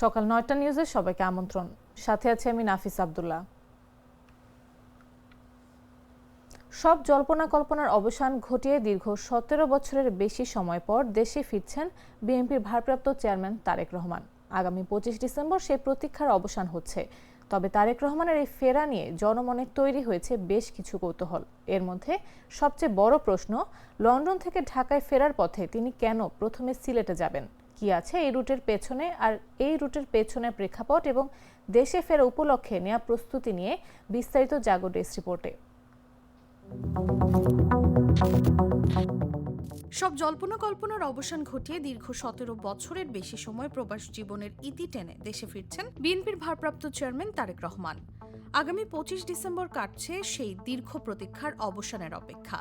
সকাল ৯টা নিউজে সবাইকে আমন্ত্রণ। সাথে আছে আমি নাফিস আব্দুল্লাহ। সব জল্পনা কল্পনার অবসান ঘটিয়ে দীর্ঘ ১৭ বছরের বেশি সময় পর দেশে ফিরছেন বিএনপির ভারপ্রাপ্ত চেয়ারম্যান তারেক রহমান। আগামী ২৫ ডিসেম্বর সেই প্রতীক্ষার অবসান হচ্ছে। তবে তারেক রহমানের এই ফেরা নিয়ে জনমনে তৈরি হয়েছে বেশ কিছু কৌতূহল। এর মধ্যে সবচেয়ে বড় প্রশ্ন, লন্ডন থেকে ঢাকায় ফেরার পথে তিনি কেন প্রথমে সিলেটে যাবেন, কি আছে এই রুটের পেছনে, আর এই রুটের পেছনের প্রেক্ষাপট এবং দেশে ফেরা উপলক্ষে নেওয়া প্রস্তুতি নিয়ে বিস্তারিত জাগো ডেস্ক রিপোর্টে। সব জল্পনা কল্পনার অবসান ঘটিয়ে দীর্ঘ ১৭ বছরের বেশি সময় প্রবাস জীবনের ইতি টেনে দেশে ফিরছেন বিএনপির ভারপ্রাপ্ত চেয়ারম্যান তারেক রহমান। আগামী ২৫ ডিসেম্বর কাটছে সেই দীর্ঘ প্রতীক্ষার অবসানের অপেক্ষা।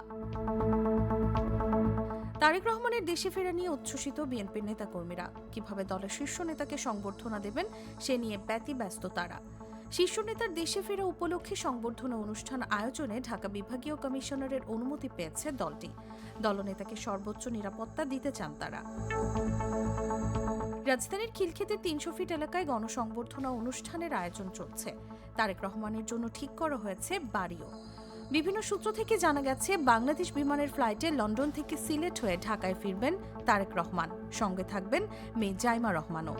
তারেক রহমানের দেশে ফেরা নিয়ে উচ্ছ্বসিত বিএনপির নেতাকর্মীরা। কিভাবে দলের শীর্ষ নেতাকে সংবর্ধনা দেবেন সে নিয়ে ব্যতিব্যস্ত তারা। শীর্ষ নেতার দেশে ফেরা উপলক্ষে সংবর্ধনা অনুষ্ঠান আয়োজনে ঢাকা বিভাগীয় কমিশনারের অনুমতি পেয়েছে দলটি। দলনেতাকে সর্বোচ্চ নিরাপত্তা দিতে চান তারা। রাজধানীর খিলক্ষেতের ৩০০ ফিট এলাকায় গণসংবর্ধনা অনুষ্ঠানের আয়োজন চলছে। তারেক রহমানের জন্য ঠিক করা হয়েছে বাড়িও। বিভিন্ন সূত্র থেকে জানা গেছে, বাংলাদেশ বিমানের ফ্লাইটে লন্ডন থেকে সিলেট হয়ে ঢাকায় ফিরবেন তারেক রহমান। সঙ্গে থাকবেন মেয়ে জাইমা রহমানও।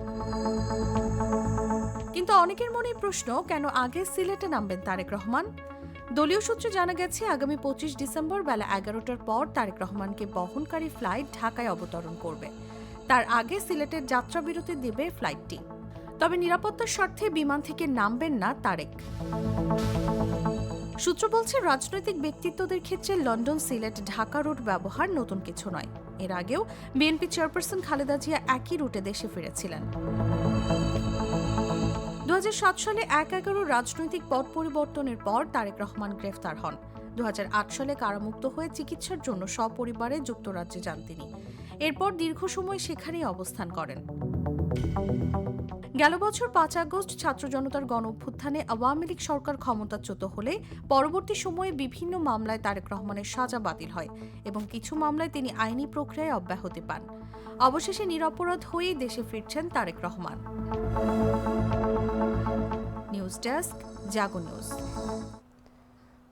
কিন্তু অনেকের মনে প্রশ্ন, কেন আগে সিলেটে নামবেন তারেক রহমান? দলীয় সূত্রে জানা গেছে, আগামী ২৫ ডিসেম্বর বেলা ১১টার পর তারেক রহমানকে বহনকারী ফ্লাইট ঢাকায় অবতরণ করবে। তার আগে সিলেটের যাত্রাবিরতি দেবে ফ্লাইটটি। তবে নিরাপত্তার স্বার্থে বিমান থেকে নামবেন না তারেক। সূত্র বলছে, রাজনৈতিক ব্যক্তিত্বদের ক্ষেত্রে লন্ডন সিলেট ঢাকা রুট ব্যবহার নতুন কিছু নয়। এর আগেও বিএনপি চেয়ারপারসন খালেদা জিয়া একই রুটে দেশে ফিরেছিলেন। ২০০৭ সালে ১/১১ রাজনৈতিক পট পরিবর্তনের পর তারেক রহমান গ্রেফতার হন। ২০০৮ সালে কারামুক্ত হয়ে চিকিৎসার জন্য সপরিবারে যুক্তরাজ্যে যান তিনি। এরপর দীর্ঘ সময় সেখানেই অবস্থান করেন। গেল বছর ৫ আগস্ট ছাত্র জনতার গণ অভ্যুত্থানে আওয়ামী লীগ সরকার ক্ষমতাচ্যুত হলে পরবর্তী সময়ে বিভিন্ন মামলায় তারেক রহমানের সাজা বাতিল হয় এবং কিছু মামলায় তিনি আইনি প্রক্রিয়ায় অব্যাহতি পান। অবশেষে নিরপরাধ হয়েই দেশে ফিরছেন তারেক রহমান। নিউজ ডেস্ক, জাগো নিউজ।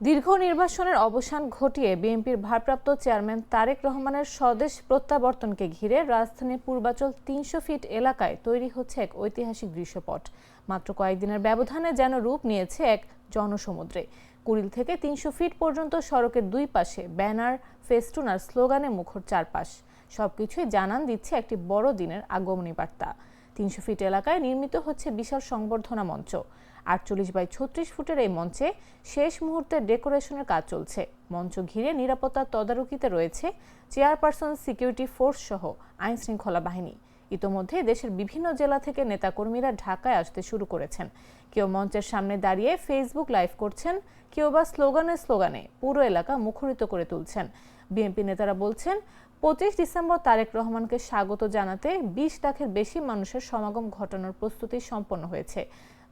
দীর্ঘ নির্বাসনের অবসান ঘটিয়ে বিএনপির ভারপ্রাপ্ত চেয়ারম্যান তারেক রহমানের স্বদেশ প্রত্যাবর্তনকে ঘিরে রাজধানীর পূর্বাচল ৩০০ ফিট এলাকায় তৈরি হচ্ছে এক ঐতিহাসিক দৃশ্যপট। মাত্র কয়েকদিনের ব্যবধানে যেন রূপ নিয়েছে এক জনসমুদ্রে। কুড়িল থেকে ৩০০ ফিট পর্যন্ত সড়কের দুই পাশে ব্যানার, ফেস্টুন আর স্লোগানে মুখর চারপাশ। সবকিছুই জানান দিচ্ছে একটি বড় দিনের আগমনী বার্তা। ৩০০ ফিট এলাকায় নির্মিত হচ্ছে বিশাল সংবর্ধনা মঞ্চ। ৪৮x৩৬ ফুটের এই মঞ্চে শেষ মুহূর্তে ডেকোরেশনের কাজ চলছে। মঞ্চ ঘিরে নিরাপত্তার তদারকিতে রয়েছে চেয়ারপারসন, সিকিউরিটি ফোর্স সহ আইন শৃঙ্খলা বাহিনী। ইতোমধ্যে দেশের বিভিন্ন জেলা থেকে নেতাকর্মীরা ঢাকায় আসতে শুরু করেছেন। কেউ মঞ্চের সামনে দাঁড়িয়ে ফেসবুক লাইভ করছেন, কেউ বা স্লোগানে পুরো এলাকা মুখরিত করে তুলছেন। বিএনপি নেতারা বলছেন, ২৫ ডিসেম্বর তারেক রহমানকে স্বাগত জানাতে ২০ লাখের বেশি মানুষের সমাগম ঘটানোর প্রস্তুতি সম্পন্ন হয়েছে।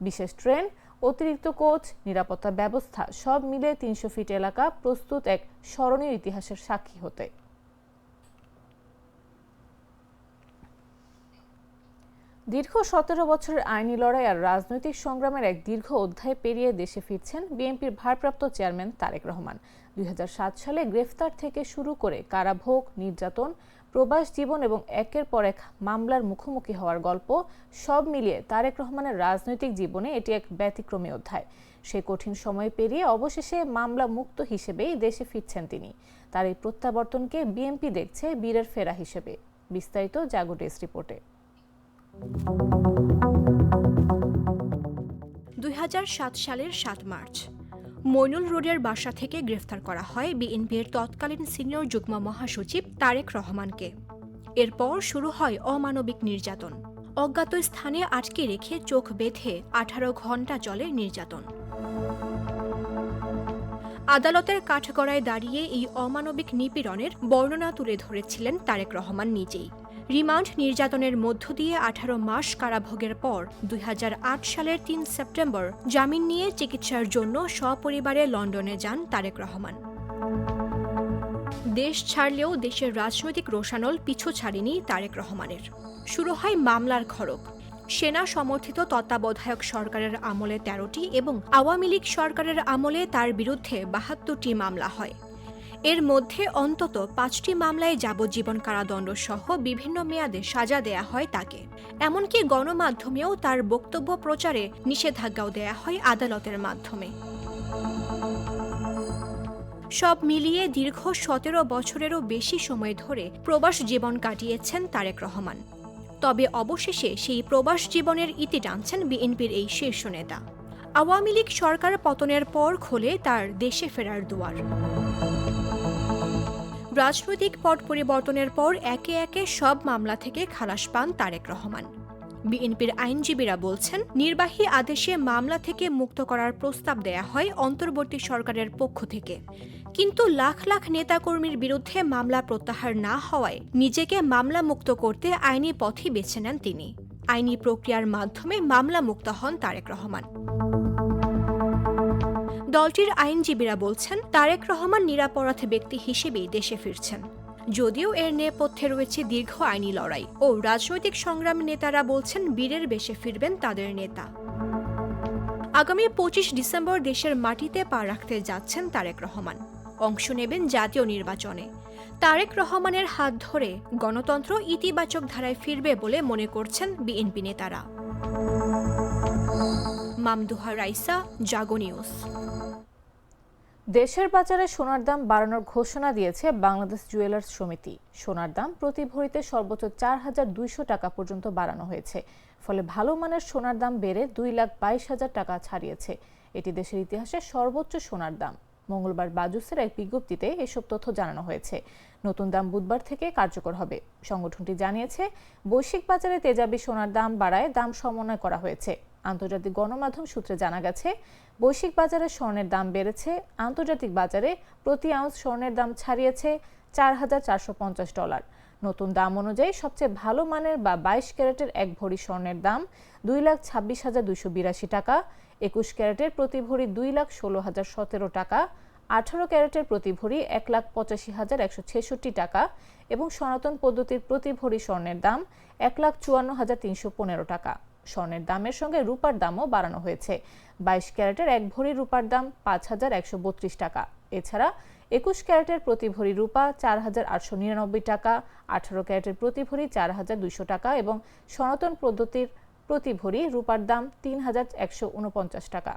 বিশেষ ট্রেন, অতিরিক্ত কোচ, নিরাপত্তা ব্যবস্থা সব মিলে ৩০০ ফিট এলাকা প্রস্তুত এক স্মরণীয় ইতিহাসের সাক্ষী হতে। দীর্ঘ ১৭ বছরের আইনি লড়াই আর রাজনৈতিক সংগ্রামের এক দীর্ঘ অধ্যায় পেরিয়ে দেশে ফিরছেন বিএনপির ভারপ্রাপ্ত চেয়ারম্যান তারেক রহমান। ২০০৭ সালে গ্রেফতার থেকে শুরু করে কারাভোগ, নির্যাতন, প্রবাস জীবন এবং একের পর এক মামলার মুখোমুখি হওয়ার গল্প সব মিলিয়ে তারেক রহমানের রাজনৈতিক জীবনে এটি এক ব্যতিক্রমী অধ্যায়। সে কঠিন সময় পেরিয়ে অবশেষে মামলা মুক্ত হিসেবেই দেশে ফিরছেন তিনি। তার এই প্রত্যাবর্তনকে বিএনপি দেখছে বীরের ফেরা হিসেবে। বিস্তারিত জাগো ডেস্ক রিপোর্টে। ২০০৭ সালের ৭ মার্চ মইনুল রোডের বাসা থেকে গ্রেফতার করা হয় বিএনপির তৎকালীন সিনিয়র যুগ্ম মহাসচিব তারেক রহমানকে। এরপর শুরু হয় অমানবিক নির্যাতন। অজ্ঞাত স্থানে আটকে রেখে চোখ বেঁধে ১৮ ঘণ্টা চলে নির্যাতন। আদালতের কাঠগড়ায় দাঁড়িয়ে এই অমানবিক নিপীড়নের বর্ণনা তুলে ধরেছিলেন তারেক রহমান নিজেই। রিমান্ড নির্যাতনের মধ্য দিয়ে ১৮ মাস কারাভোগের পর ২০০৮ সালের ৩ সেপ্টেম্বর জামিন নিয়ে চিকিৎসার জন্য সপরিবারে লন্ডনে যান তারেক রহমান। দেশ ছাড়লেও দেশের রাজনৈতিক রোষানল পিছু ছাড়েনি তারেক রহমানের। শুরু হয় মামলার খড়গ। সেনা সমর্থিত তত্ত্বাবধায়ক সরকারের আমলে ১৩টি এবং আওয়ামী লীগ সরকারের আমলে তার বিরুদ্ধে ৭২টি মামলা হয়। এর মধ্যে অন্তত ৫টি মামলায় যাবজ্জীবন কারাদণ্ড সহ বিভিন্ন মেয়াদে সাজা দেয়া হয় তাকে। এমনকি গণমাধ্যমেও তার বক্তব্য প্রচারে নিষেধাজ্ঞাও দেয়া হয় আদালতের মাধ্যমে। সব মিলিয়ে দীর্ঘ ১৭ বছরেরও বেশি সময় ধরে প্রবাস জীবন কাটিয়েছেন তারেক রহমান। তবে অবশেষে সেই প্রবাস জীবনের ইতি টানছেন বিএনপির এই শীর্ষ নেতা। আওয়ামী লীগ সরকার পতনের পর খোলে তার দেশে ফেরার দুয়ার। রাজনৈতিক পট পরিবর্তনের পর একে একে সব মামলা থেকে খালাস পান তারেক রহমান। বিএনপির আইনজীবীরা বলছেন, নির্বাহী আদেশে মামলা থেকে মুক্ত করার প্রস্তাব দেয়া হয় অন্তর্বর্তী সরকারের পক্ষ থেকে। কিন্তু লাখ লাখ নেতাকর্মীর বিরুদ্ধে মামলা প্রত্যাহার না হওয়ায় নিজেকে মামলা মুক্ত করতে আইনি পথই বেছে নেন তিনি। আইনি প্রক্রিয়ার মাধ্যমে মামলা মুক্ত হন তারেক রহমান। দলটির আইনজীবীরা বলছেন, তারেক রহমান নিরপরাধ ব্যক্তি হিসেবেই দেশে ফিরছেন। যদিও এর নেপথ্যে রয়েছে দীর্ঘ আইনি লড়াই ও রাজনৈতিক সংগ্রামী নেতারা বলছেন বীরের বেশে ফিরবেন তাদের নেতা। আগামী ২৫ ডিসেম্বর দেশের মাটিতে পা রাখতে যাচ্ছেন তারেক রহমান। অংশ নেবেন জাতীয় নির্বাচনে। তারেক রহমানের হাত ধরে গণতন্ত্র ইতিবাচক ধারায় ফিরবে বলে মনে করছেন বিএনপি নেতারা। মামদুহা রাইসা, জাগো নিউজ। দেশের বাজারে সোনার দাম বাড়ানোর ঘোষণা দিয়েছে বাংলাদেশ জুয়েলার্স সমিতি। সোনার দাম প্রতি ভরিতে সর্বোচ্চ ৪,২০০ টাকা পর্যন্ত বাড়ানো হয়েছে। ফলে ভালো মানের সোনার দাম বেড়ে ২,২২,০০০ টাকা ছাড়িয়েছে। এটি দেশের ইতিহাসে সর্বোচ্চ সোনার দাম। মঙ্গলবার বাজুসের এক বিজ্ঞপ্তিতে এসব তথ্য জানানো হয়েছে। নতুন দাম বুধবার থেকে কার্যকর হবে। সংগঠনটি জানিয়েছে, বৈশ্বিক বাজারে তেজাবি সোনার দাম বাড়ায় দাম সমন্বয় করা হয়েছে। আন্তর্জাতিক গণমাধ্যম সূত্রে জানা গেছে, বৈশ্বিক বাজারে স্বর্ণের দাম বেড়েছে। আন্তর্জাতিক বাজারে প্রতি আউন্স স্বর্ণের দাম ছাড়িয়েছে $৪,৪৫০। নতুন দাম অনুযায়ী সবচেয়ে ভালো মানের বা ২২ ক্যারেটের ১ ভরি স্বর্ণের দাম ২,২৬,২৮২ টাকা, ২১ ক্যারেটের প্রতি ভরি ২,১৬,০১৭ টাকা, ১৮ ক্যারেটের প্রতি ভরি ১,৮৫,১৬৬ টাকা এবং সনাতন পদ্ধতির প্রতি ভরি স্বর্ণের দাম ১,৫৪,৩১৫ টাকা। স্বর্ণের দামের সঙ্গে রূপার দামও বাড়ানো হয়েছে। ২২ ক্যারেটের ১ ভরি রূপার দাম ৫,১৩২ টাকা। এছাড়া ২১ ক্যারেটের প্রতি ভরি রূপা ৪,৮৯৯ টাকা, ১৮ ক্যারেটের প্রতি ভরি ৪,২০০ টাকা এবং সনাতন পদ্ধতির প্রতি ভরি রূপার দাম ৩,১৪৯ টাকা।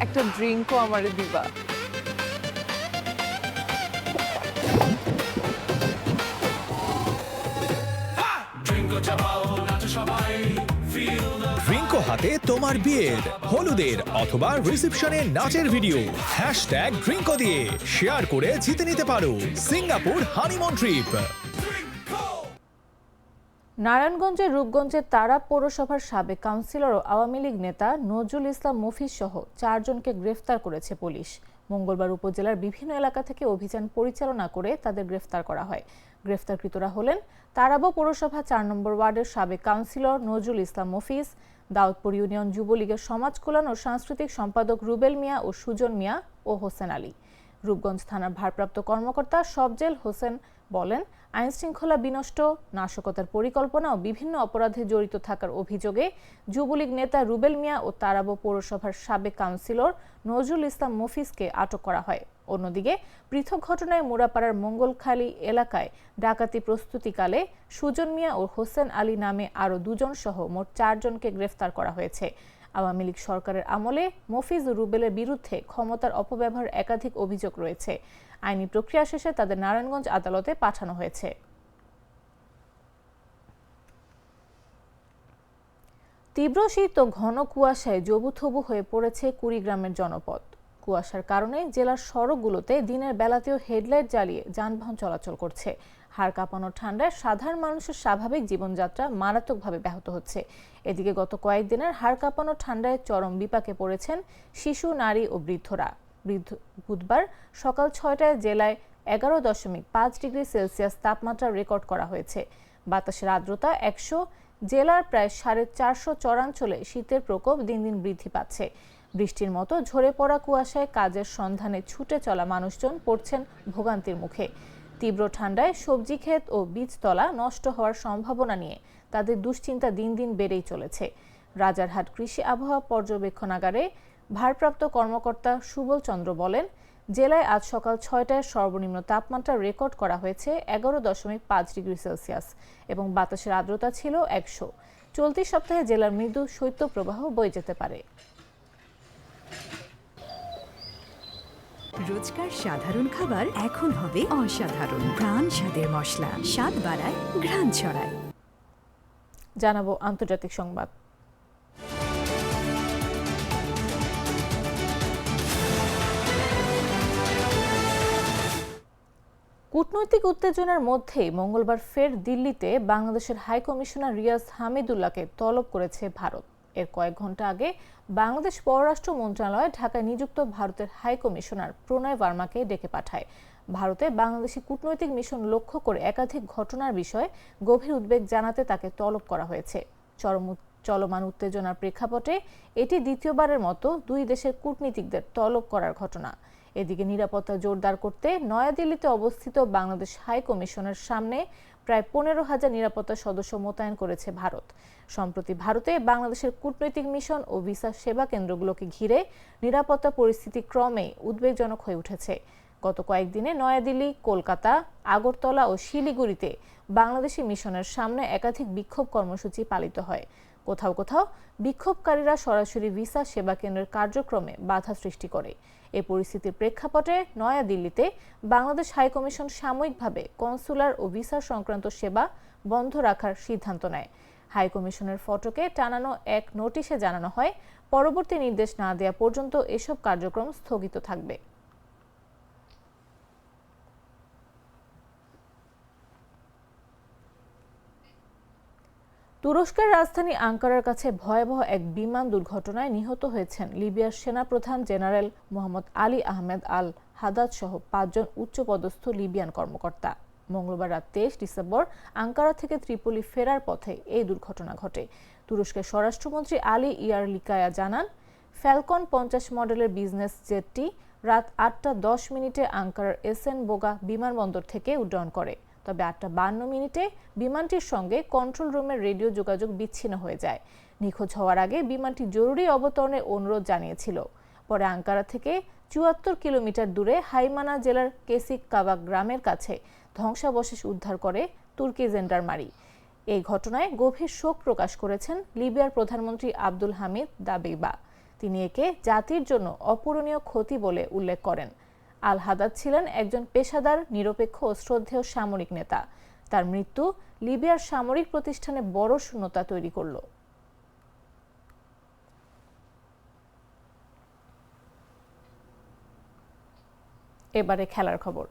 একটা ড্রিঙ্কও আমারে দিবা? ড্রিঙ্কো হাতে তোমার বিয়ের, হলুদের অথবা রিসেপশনের নাচের ভিডিও #ড্রিঙ্কো দিয়ে শেয়ার করে জিতে নিতে পারো সিঙ্গাপুর হানিমুন ট্রিপ। নারায়ণগঞ্জের রূপগঞ্জের তারা পৌরসভার সাবেক কাউন্সিলর ও আওয়ামী লীগ নেতা নজরুল ইসলাম মফিজ সহ ৪ জনকে গ্রেফতার করেছে পুলিশ। মঙ্গলবার উপজেলার বিভিন্ন এলাকা থেকে অভিযান পরিচালনা করে তাদের গ্রেফতার করা হয়। গ্রেফতারকৃতরা হলেন তারাবো পৌরসভা ৪ নম্বর ওয়ার্ডের সাবেক কাউন্সিলর নজরুল ইসলাম মফিজ, দাউদপুর ইউনিয়ন যুবলীগের সমাজ কল্যাণ ও সাংস্কৃতিক সম্পাদক রুবেল মিয়া ও সুজন মিয়া ও হোসেন আলী। রূপগঞ্জ থানার ভারপ্রাপ্ত কর্মকর্তা সবজেল হোসেন বলেন, আইনশৃঙ্খলা বিনষ্ট, নাশকতার পরিকল্পনা ও বিভিন্ন অপরাধে জড়িত থাকার অভিযোগে যুবলীগ নেতা রুবেল মিয়া ও তারাবো পৌরসভার সাবেক কাউন্সিলর নজরুল ইসলাম মফিজকে আটক করা হয়। অন্যদিকে পৃথক ঘটনায় মুরাপাড়ার মঙ্গলখালী এলাকায় ডাকাতি প্রস্তুতিকালে সুজন মিয়া ও হোসেন আলী নামে আরও ২ জন সহ মোট ৪ জনকে গ্রেফতার করা হয়েছে। আওয়ামী লীগ সরকারের আমলে মফিজ ও রুবেলের বিরুদ্ধে ক্ষমতার অপব্যবহার একাধিক অভিযোগ রয়েছে। আইনি প্রক্রিয়া শেষে তাদের নারায়ণগঞ্জ আদালতে পাঠানো হয়েছে। তীব্র শীত ও ঘন কুয়াশায় জবুথবু হয়ে পড়েছে কুড়িগ্রামের জনপদ। কুয়াশার কারণে জেলার সড়কগুলোতে দিনের বেলাতেও হেডলাইট জ্বালিয়ে যানবাহন চলাচল করছে। হাড় কাঁপানো ঠান্ডায় সাধারণ মানুষের স্বাভাবিক জীবনযাত্রা মারাত্মকভাবে ব্যাহত হচ্ছে। এদিকে গত কয়েকদিনের হাড় কাঁপানো ঠান্ডায় চরম বিপাকে পড়েছেন শিশু, নারী ও বৃদ্ধরা। বুধবার সকাল ৬টায় জেলায় ১১.৫ ডিগ্রি সেলসিয়াস তাপমাত্রা রেকর্ড করা হয়েছে। বাতাসের আর্দ্রতা জেলার প্রায় 450 চরাঞ্চলে শীতের প্রকোপ দিন দিন বৃদ্ধি পাচ্ছে। বৃষ্টির মতো ঝরে পড়া কুয়াশায় কাজের সন্ধানে ছুটে চলা মানুষজন পড়ছেন ভোগান্তির মুখে। তীব্র ঠান্ডায় সবজি ক্ষেত ও বীজতলা নষ্ট হওয়ার সম্ভাবনা নিয়ে তাদের দুশ্চিন্তা দিন দিন বেড়েই চলেছে। রাজারহাট কৃষি আবহাওয়া পর্যবেক্ষণাগারে ভারপ্রাপ্ত কর্মকর্তা সুবল চন্দ্র বলেন, জেলায় আজ সকাল 6টায় সর্বনিম্ন তাপমাত্রা রেকর্ড করা হয়েছে 11.5 ডিগ্রি সেলসিয়াস এবং বাতাসের আর্দ্রতা ছিল 100। চলতি সপ্তাহে জেলার মৃদু শৈত্যপ্রবাহ বয়ে যেতে পারে। রোজকার সাধারণ খাবার এখন হবে অসাধারণ। প্রাণ স্বাদের মশলা, স্বাদ বাড়ায়, ঘ্রাণ ছড়ায়। জানাবো আন্তর্জাতিক সংবাদ। কূটনৈতিক উত্তেজনার মধ্যেই মঙ্গলবার ফের দিল্লিতে বাংলাদেশের হাই কমিশনার রিয়াজ হামিদুল্লাহকে তলব করেছে ভারত। এর কয়েক ঘন্টা আগে বাংলাদেশ পররাষ্ট্র মন্ত্রণালয় ঢাকায় নিযুক্ত ভারতের হাই কমিশনার প্রণয় ভার্মাকে ডেকে পাঠায়। ভারতে বাংলাদেশি কূটনৈতিক মিশন লক্ষ্য করে একাধিক ঘটনার বিষয়ে গভীর উদ্বেগ জানাতে তাকে তলব করা হয়েছে। চলমান উত্তেজনার প্রেক্ষাপটে এটি দ্বিতীয়বারের মতো দুই দেশের কূটনীতিকদের তলব করার ঘটনা। এদিকে নিরাপত্তা জোরদার করতে নয়াদিল্লিতে অবস্থিত বাংলাদেশ হাই কমিশনের সামনে প্রায় 15,000 নিরাপত্তা সদস্য মোতায়েন করেছে ভারত। সম্প্রতি ভারতে বাংলাদেশের কূটনৈতিক মিশন ও ভিসা সেবা কেন্দ্রগুলোকে ঘিরে নিরাপত্তা পরিস্থিতি ক্রমেই উদ্বেগজনক হয়ে উঠেছে। গত কয়েকদিনে নয়াদিল্লি, কলকাতা, আগরতলা ও শিলিগুড়িতে বাংলাদেশি মিশনের সামনে একাধিক বিক্ষোভ কর্মসূচি পালিত হয়। কোথাও কোথাও বিক্ষোভকারীরা সরাসরি ভিসা সেবা কেন্দ্রের কার্যক্রমে বাধা সৃষ্টি করে। এই পরিস্থিতির প্রেক্ষাপটে নয়াদিল্লিতে বাংলাদেশ হাইকমিশন সাময়িকভাবে কনসুলার ও ভিসা সংক্রান্ত সেবা বন্ধ রাখার সিদ্ধান্ত নেয়। হাইকমিশনের ফটকে টানানো এক নোটিশে জানানো হয়, পরবর্তী নির্দেশ না দেওয়া পর্যন্ত এসব কার্যক্রম স্থগিত থাকবে। তুরস্কের রাজধানী আঙ্কারার কাছে ভয়াবহ এক বিমান দুর্ঘটনায় নিহত হয়েছেন লিবিয়ার সেনাপ্রধান জেনারেল মোহাম্মদ আলী আহমেদ আল হাদাদ সহ 5 জন উচ্চপদস্থ লিবিয়ান কর্মকর্তা। মঙ্গলবার রাত 23 ডিসেম্বর আঙ্কারা থেকে ত্রিপোলি ফেরার পথে এই দুর্ঘটনা ঘটে। তুরস্কের স্বরাষ্ট্রমন্ত্রী আলী ইয়ারলিকায়া জানান, ফ্যালকন 50 মডেলের বিজনেস জেটটি রাত 8:10 আঙ্কারার এসেন বোগা বিমানবন্দর থেকে উড্ডয়ন করে। তবে 8:52 বিমানটির সঙ্গে কন্ট্রোল রুমের রেডিও যোগাযোগ বিচ্ছিন্ন হয়ে যায়। নিখোঁজ হওয়ার আগে বিমানটি জরুরি অবতরণের অনুরোধ জানিয়েছিল। পরে আঙ্কারা থেকে 74 কিলোমিটার দূরে হাইমানা জেলার কেসিক কাবাক গ্রামের কাছে ধ্বংসাবশেষ উদ্ধার করে তুর্কি জেন্ডারমারি। এই ঘটনায় গভীর শোক প্রকাশ করেছেন লিবিয়ার প্রধানমন্ত্রী আব্দুল হামিদ দাবেইবা। তিনি একে জাতির জন্য অপূরণীয় ক্ষতি বলে উল্লেখ করেন। আল হাদাদ ছিলেন একজন পেশাদার, নিরপেক্ষ ও শ্রদ্ধেয় সামরিক নেতা। তার মৃত্যু লিবিয়ার সামরিক প্রতিষ্ঠানে বড় শূন্যতা তৈরি করল। এবারে খেলার খবর।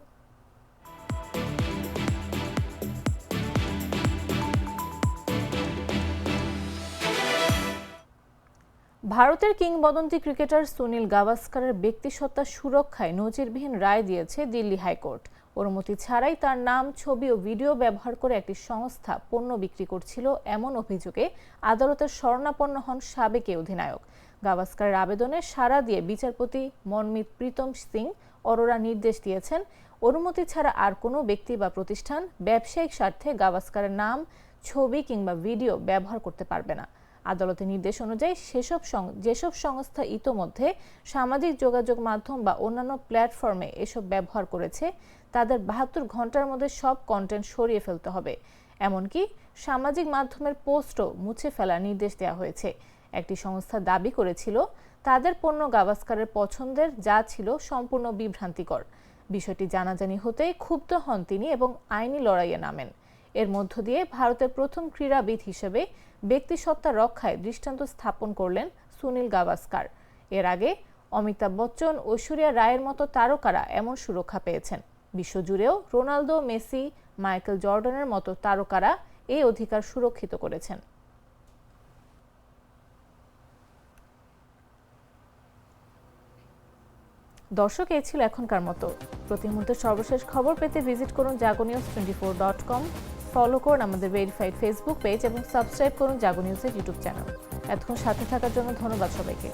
ভারতের কিংবদন্তি ক্রিকেটার সুনীল গাভাস্কারের ব্যক্তিসত্তা সুরক্ষায় নজিরবিহীন রায় দিয়েছে দিল্লি হাইকোর্ট। অনুমতি ছাড়াই তার নাম, ছবি ও ভিডিও ব্যবহার করে একটি সংস্থা পণ্য বিক্রি করছিল এমন অভিযোগে আদালতের শরণাপন্ন হন সাবেক অধিনায়ক। গাভাস্কারের আবেদনে সাড়া দিয়ে বিচারপতি মনমিত প্রীতম সিং অরোরা নির্দেশ দিয়েছেন, অনুমতি ছাড়া আর কোনো ব্যক্তি বা প্রতিষ্ঠান ব্যবসায়িক স্বার্থে গাভাস্কারের নাম, ছবি কিংবা ভিডিও ব্যবহার করতে পারবে না। আদালতের নির্দেশ অনুযায়ী যেসব সংস্থা ইতোমধ্যে সামাজিক যোগাযোগ মাধ্যম বা অন্যান্য প্ল্যাটফর্মে এসব ব্যবহার করেছে, তাদের 72 ঘন্টার মধ্যে সব কন্টেন্ট সরিয়ে ফেলতে হবে। এমনকি সামাজিক মাধ্যমের পোস্টও মুছে ফেলার নির্দেশ দেওয়া হয়েছে। একটি সংস্থা দাবি করেছিল, তাদের পণ্য গাভাস্কারের পছন্দের যা ছিল সম্পূর্ণ বিভ্রান্তিকর। বিষয়টি জানাজানি হতেই ক্ষুব্ধ হন তিনি এবং আইনি লড়াইয়ে নামেন। এর মধ্য দিয়ে ভারতের প্রথম ক্রীড়াবিদ হিসেবে ব্যক্তিসত্তা রক্ষায় দৃষ্টান্ত স্থাপন করলেন সুনীল গাভাস্কার। এর আগে অমিতাভ বচ্চন, ঐশ্বরিয়া রায়ের মতো তারকারা এমন সুরক্ষা পেয়েছেন। বিশ্বজুড়েও রোনালদো, মেসি, মাইকেল জর্ডানের মতো তারকারা এই অধিকার সুরক্ষিত করেছেন। দর্শক, এই ছিল এখনকার মতো। প্রতি মুহূর্তে সর্বশেষ খবর পেতে ভিজিট করুন jagonews24.com। ফলো করুন আমাদের ভেরিফাইড ফেসবুক পেজ এবং সাবস্ক্রাইব করুন জাগো নিউজের ইউটিউব চ্যানেল। এতক্ষণ সাথে থাকার জন্য ধন্যবাদ সবাইকে।